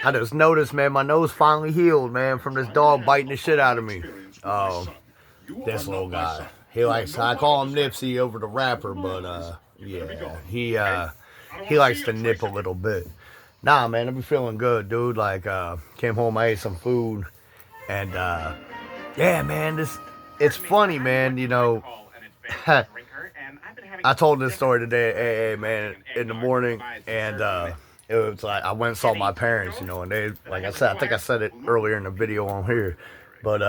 I just noticed, man, my nose finally healed, man, from this dog biting the shit out of me. This little guy. He likes, I call him Nipsey over the rapper, but, yeah, he likes to nip a little bit. Nah, man, I be feeling good, dude. Like, came home, I ate some food, and, yeah, man, it's funny, man, you know. I told this story today at AA, man, in the morning, and it was like I went and saw my parents, you know, and they, like I said, I think I said it earlier in the video on here, but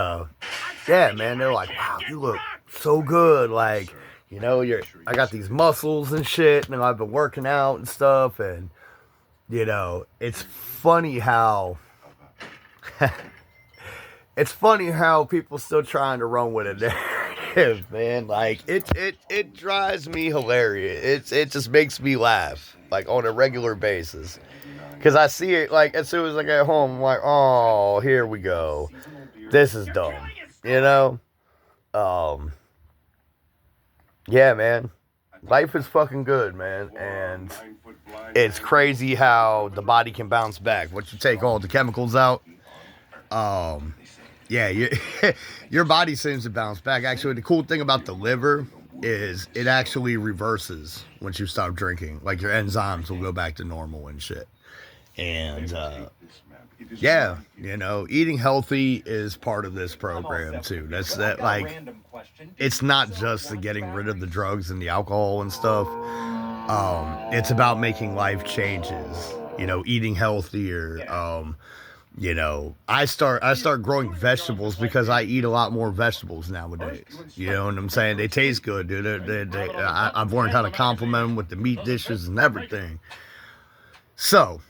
yeah, man, they're like, wow, you look so good, like, you know, I got these muscles and shit, and I've been working out and stuff, and you know, it's funny how. It's funny how people still trying to run with it. Man, like it drives me hilarious. It just makes me laugh, like on a regular basis, because I see it like as soon as I get home, I'm like, oh, here we go, this is dumb, you know. Yeah, man, life is fucking good, man, and it's crazy how the body can bounce back once you take all the chemicals out. Yeah, your body seems to bounce back. Actually, the cool thing about the liver is it actually reverses once you stop drinking. Like, your enzymes will go back to normal and shit. And, yeah, you know, eating healthy is part of this program, too. Like, it's not just the getting rid of the drugs and the alcohol and stuff. It's about making life changes. You know, eating healthier, you know, I start growing vegetables because I eat a lot more vegetables nowadays. You know what I'm saying? They taste good, dude. I've learned how to compliment them with the meat dishes and everything. So,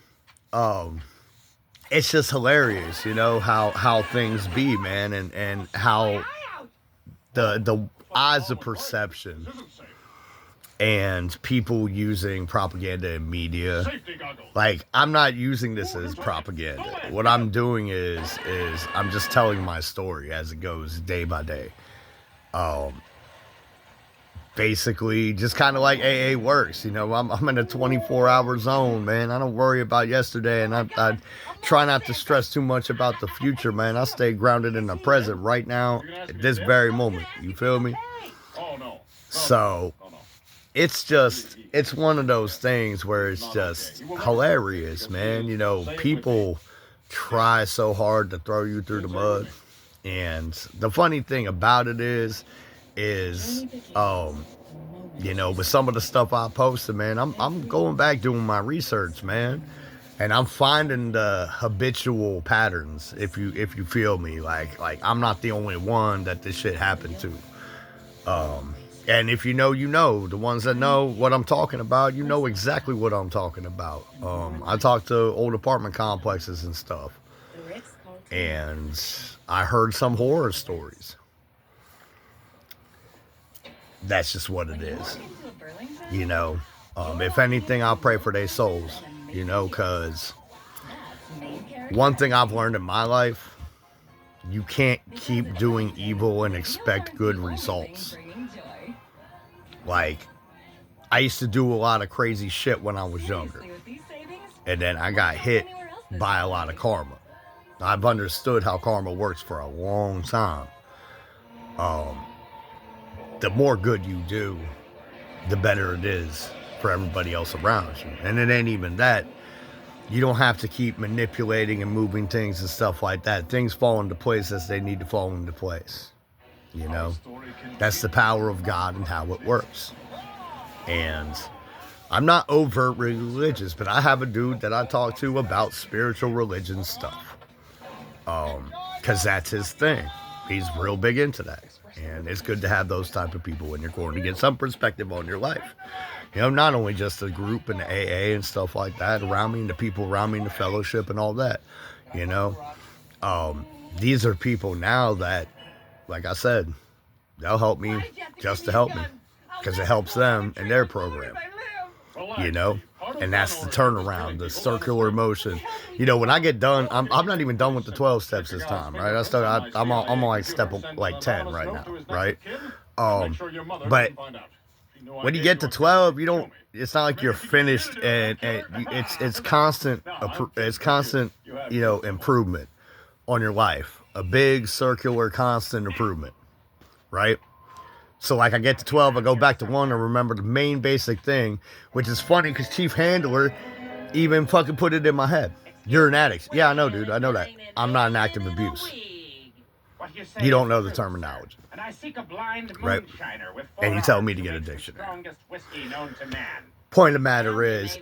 it's just hilarious, you know, how things be, man, and how the eyes of perception and people using propaganda in media. Like, I'm not using this as propaganda. What I'm doing is I'm just telling my story as it goes day by day. Basically, just kind of like AA works. You know, I'm in a 24-hour zone, man. I don't worry about yesterday, and I try not to stress too much about the future, man. I stay grounded in the present right now, at this very moment. You feel me? So it's one of those things where it's just hilarious, man. You know, people try so hard to throw you through the mud. And the funny thing about it is, you know, with some of the stuff I posted, man, I'm going back doing my research, man. And I'm finding the habitual patterns, if you feel me. Like I'm not the only one that this shit happened to. And if you know, you know. The ones that know what I'm talking about, you know exactly what I'm talking about. I talk to old apartment complexes and stuff. And I heard some horror stories. That's just what it is. You know, if anything, I'll pray for their souls. You know, because one thing I've learned in my life, you can't keep doing evil and expect good results. Like, I used to do a lot of crazy shit when I was younger. And then I got hit by a lot of karma. I've understood how karma works for a long time. The more good you do, the better it is for everybody else around you. And it ain't even that. You don't have to keep manipulating and moving things and stuff like that. Things fall into place as they need to fall into place. You know, that's the power of God and how it works. And I'm not overt religious, but I have a dude that I talk to about spiritual religion stuff. Because that's his thing. He's real big into that. And it's good to have those type of people in your corner to get some perspective on your life. You know, not only just the group and the AA and stuff like that around me, and the people around me, and the fellowship and all that. You know, these are people now that, like I said, they'll help me just to help me, because it helps them in their program, you know, and that's the turnaround, the circular motion. You know, when I get done, I'm not even done with the 12 steps this time, right? I'm on like step like 10 right now, right? But when you get to 12, you don't. It's not like you're finished, and it's constant. It's constant, improvement on your life. A big circular, constant improvement, right? So like I get to 12, I go back to 1 and remember the main basic thing, which is funny because Chief Handler even fucking put it in my head. You're an addict. Yeah, I know, dude. I know that. I'm not an active abuse. You don't know the terminology. Right? And you tell me to get a dictionary. Point of the matter is,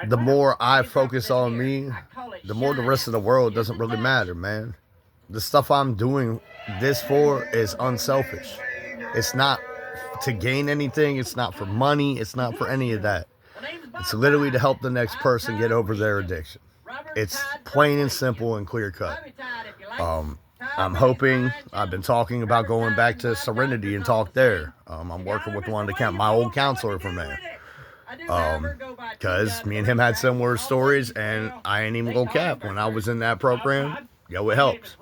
the more I focus on me, the more the rest of the world doesn't really matter, man. The stuff I'm doing this for is unselfish. It's not to gain anything. It's not for money. It's not for any of that. It's literally to help the next person get over their addiction. It's plain and simple and clear cut. I'm hoping, I've been talking about going back to Serenity and talk there. I'm working with my old counselor from there. Because me and him had similar stories, and I ain't even gonna cap. When I was in that program, it helped.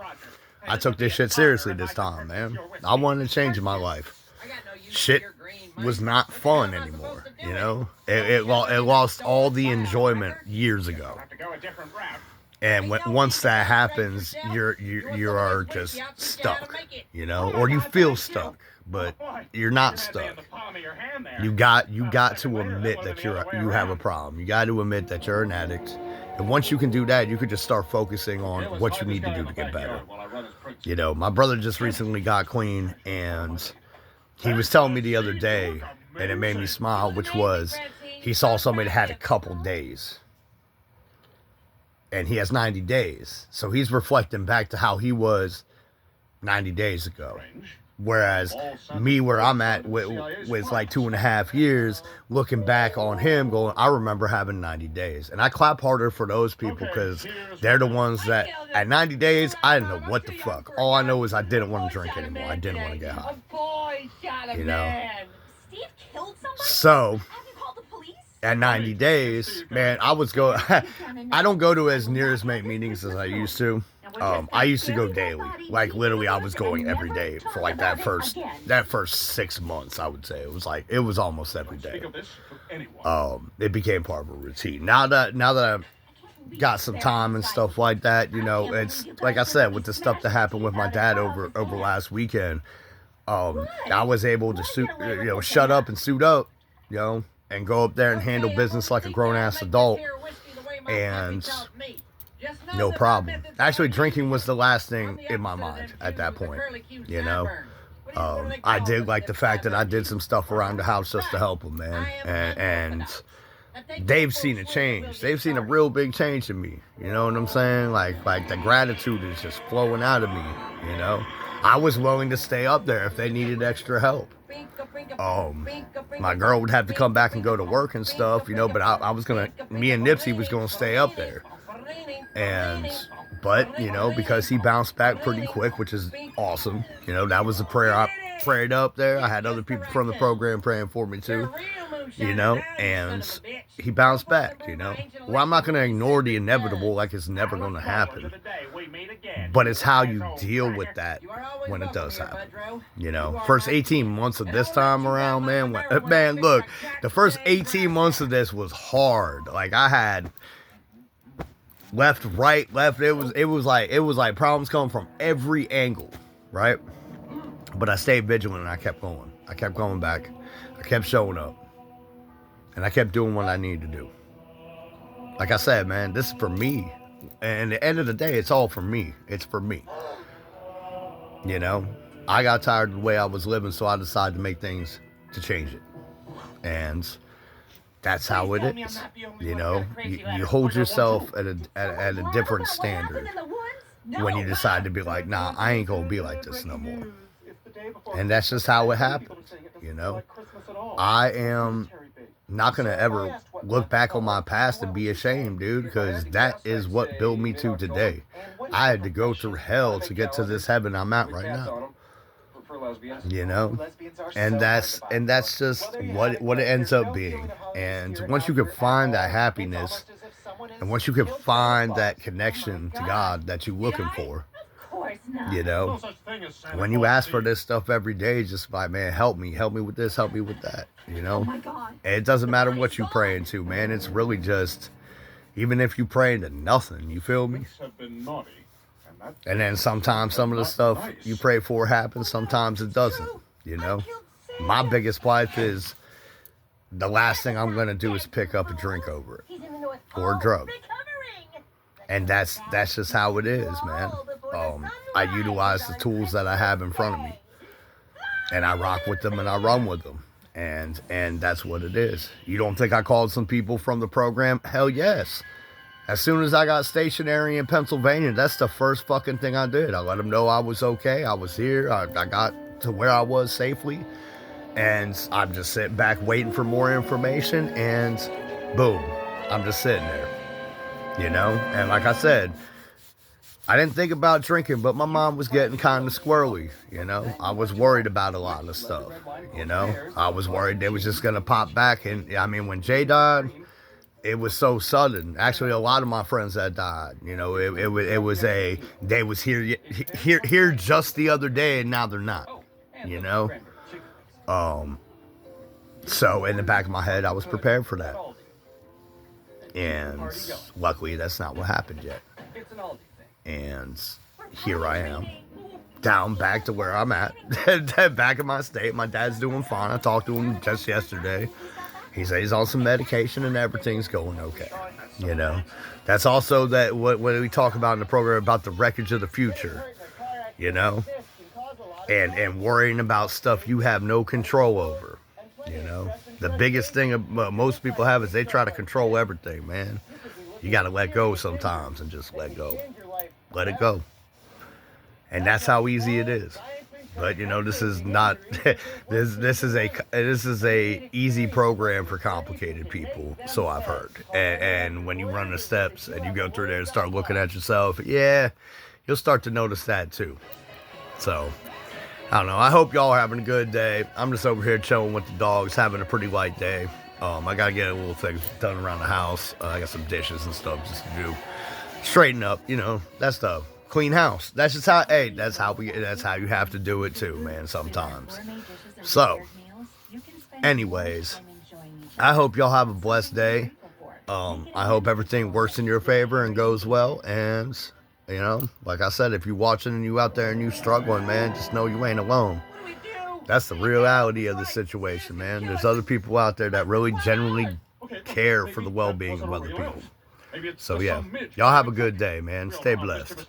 I took this shit seriously this time, man. I wanted to change in my life. Shit was not fun anymore, It lost all the enjoyment years ago. And once that happens, you are just stuck, or you feel stuck, but you're not stuck. You got to admit that you have a problem. You got to admit that you're an addict. And once you can do that, you can just start focusing on what you need to do to get better. My brother just recently got clean, and he was telling me the other day, and it made me smile, which was he saw somebody that had a couple days. And he has 90 days. So he's reflecting back to how he was 90 days ago. Whereas me, where I'm at with like 2.5 years, looking back on him going, I remember having 90 days. And I clap harder for those people because they're the ones that at 90 days, I didn't know what the fuck. All I know is I didn't want to drink anymore. I didn't want to get high. Steve killed someone? So at 90 days, man, I don't go to as near as many meetings as I used to. I used to go daily. Like literally I was going every day for like that first 6 months, I would say. It was almost every day. It became part of a routine. Now that I've got some time and stuff like that, it's like I said, with the stuff that happened with my dad over last weekend, I was able to shut up and suit up, and go up there and handle business like a grown-ass adult, and no problem. Actually, drinking was the last thing in my mind at that point, I did like the fact that I did some stuff around the house just to help them, man, and they've seen a change. They've seen a real big change in me, you know what I'm saying? Like the gratitude is just flowing out of me, I was willing to stay up there if they needed extra help. My girl would have to come back and go to work and stuff, but me and Nipsey was gonna stay up there. But because he bounced back pretty quick, which is awesome, that was the prayer I prayed up there. I had other people from the program praying for me too, and he bounced back, Well, I'm not gonna ignore the inevitable like it's never gonna happen, but it's how you deal with that when it does happen, First 18 months of this time around, man, look, the first 18 months of this was hard. Like I had left, right, left. It was like problems coming from every angle, right? But I stayed vigilant and I kept going. I kept going back. I kept showing up. And I kept doing what I needed to do. Like I said, man, this is for me. And at the end of the day, it's all for me. It's for me. I got tired of the way I was living, so I decided to make things to change it. And that's how it is. You hold yourself at a different standard when you decide to be like, nah, I ain't gonna be like this no more. And that's just how it happens. I am not gonna ever look back on my past and be ashamed, dude, because that is what built me to today. I had to go through hell to get to this heaven I'm at right now. And that's just what it ends up being. And once you can find that happiness, and once you can find that connection to God that you're looking for, You know, when you ask for this stuff every day, just like, man, help me with this, help me with that, you know? And it doesn't matter what you praying to, man. It's really just, even if you praying to nothing, you feel me? And then sometimes some of the stuff you pray for happens, sometimes it doesn't, you know? My biggest wife is, the last thing I'm going to do is pick up a drink over it or a drug. And that's just how it is, man. I utilize the tools that I have in front of me, and I rock with them and I run with them. And that's what it is. You don't think I called some people from the program? Hell yes. As soon as I got stationary in Pennsylvania, that's the first fucking thing I did. I let them know I was okay. I was here. I got to where I was safely. And I'm just sitting back waiting for more information. And boom, I'm just sitting there. You know? And like I said, I didn't think about drinking, but my mom was getting kind of squirrely, you know? I was worried about a lot of stuff, you know? I was worried they was just going to pop back. And, I mean, when Jay died, it was so sudden. Actually, a lot of my friends that died, you know, it was they was here just the other day, and now they're not, you know? So in the back of my head, I was prepared for that. And luckily, that's not what happened yet. And here I am, down back to where I'm at, back in my state. My dad's doing fine. I talked to him just yesterday. He said he's on some medication and everything's going okay. You know, that's also that what we talk about in the program about the wreckage of the future, you know, and worrying about stuff you have no control over. You know, the biggest thing most people have is they try to control everything, man. You got to let go sometimes and just let go. Let it go. And that's how easy it is. But, you know, this is not, this is a easy program for complicated people, so I've heard. And when you run the steps and you go through there and start looking at yourself, yeah, you'll start to notice that too. So, I don't know. I hope y'all are having a good day. I'm just over here chilling with the dogs, having a pretty light day. I got to get a little thing done around the house. I got some dishes and stuff just to do. Straighten up, you know, that stuff. Clean house. That's just how, hey, that's how you have to do it too, man, sometimes. So, anyways, I hope y'all have a blessed day. I hope everything works in your favor and goes well. And, you know, like I said, if you're watching and you out there and you struggling, man, just know you ain't alone. That's the reality of the situation, man. There's other people out there that really genuinely care for the well-being of other people. So, yeah, y'all have a good day, man. Stay blessed.